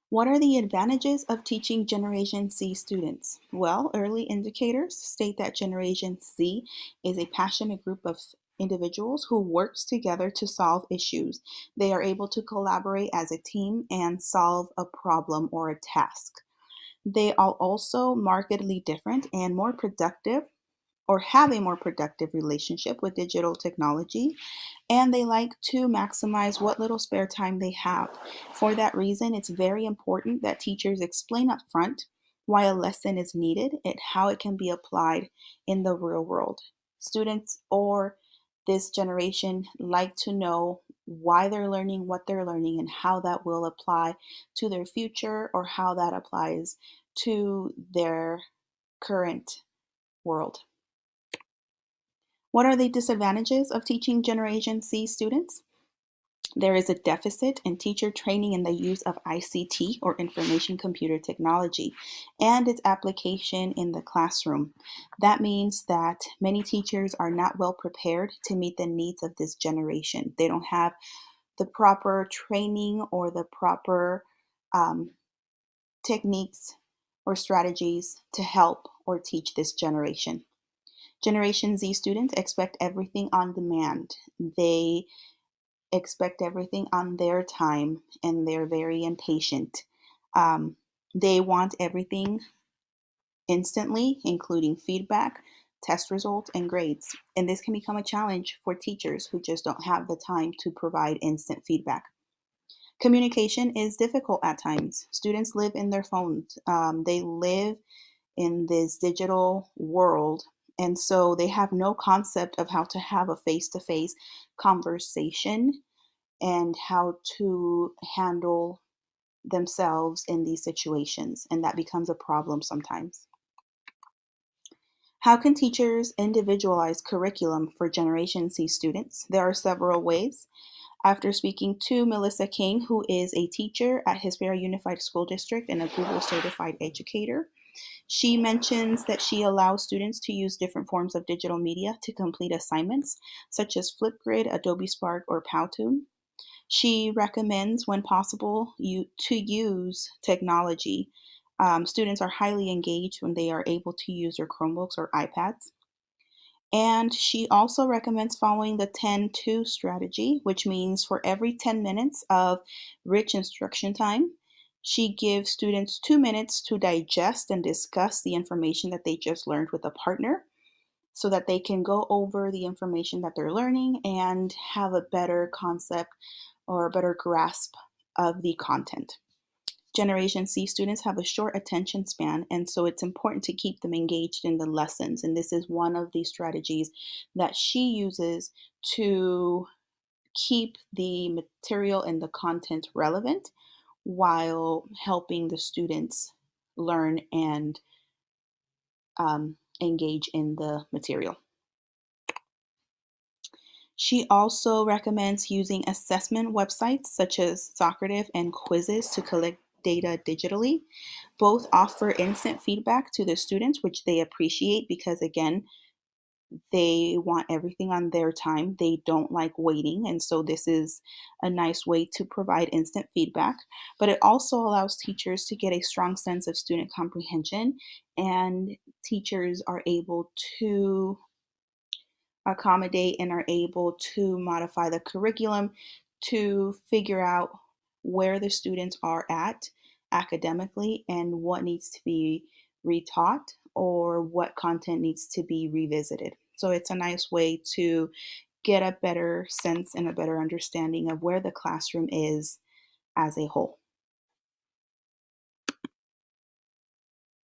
What are the advantages of teaching Generation Z students? Well, early indicators state that Generation Z is a passionate group of individuals who works together to solve issues. They are able to collaborate as a team and solve a problem or a task. They are also markedly different and more productive or have a more productive relationship with digital technology, and they like to maximize what little spare time they have. For that reason, it's very important that teachers explain up front why a lesson is needed and how it can be applied in the real world. Students or this generation like to know why they're learning what they're learning and how that will apply to their future or how that applies to their current world. What are the disadvantages of teaching Generation Z students? There is a deficit in teacher training in the use of ICT or information computer technology and its application in the classroom. That means that many teachers are not well prepared to meet the needs of this generation. They don't have the proper training or the proper um, techniques or strategies to help or teach this generation. Generation Z students expect everything on demand. They expect everything on their time and they're very impatient. Um, they want everything instantly, including feedback, test results, and grades. And this can become a challenge for teachers who just don't have the time to provide instant feedback. Communication is difficult at times. Students live in their phones, they live in this digital world. And so they have no concept of how to have a face to face conversation and how to handle themselves in these situations. And that becomes a problem sometimes. How can teachers individualize curriculum for Generation C students? There are several ways. After speaking to Melissa King, who is a teacher at Hesperia Unified School District and a Google certified educator, she mentions that she allows students to use different forms of digital media to complete assignments, such as Flipgrid, Adobe Spark, or Powtoon. She recommends, when possible, to use technology. Students are highly engaged when they are able to use their Chromebooks or iPads. And she also recommends following the 10-2 strategy, which means for every 10 minutes of rich instruction time, she gives students 2 minutes to digest and discuss the information that they just learned with a partner so that they can go over the information that they're learning and have a better concept or a better grasp of the content. Generation C students have a short attention span, and so it's important to keep them engaged in the lessons. And this is one of the strategies that she uses to keep the material and the content relevant while helping the students learn and engage in the material. She also recommends using assessment websites such as Socrative and Quizzes to collect data digitally. Both offer instant feedback to the students, which they appreciate because, again, they want everything on their time. They don't like waiting. And so, this is a nice way to provide instant feedback. But it also allows teachers to get a strong sense of student comprehension, and teachers are able to accommodate and are able to modify the curriculum to figure out where the students are at academically and what needs to be retaught or what content needs to be revisited. So it's a nice way to get a better sense and a better understanding of where the classroom is as a whole.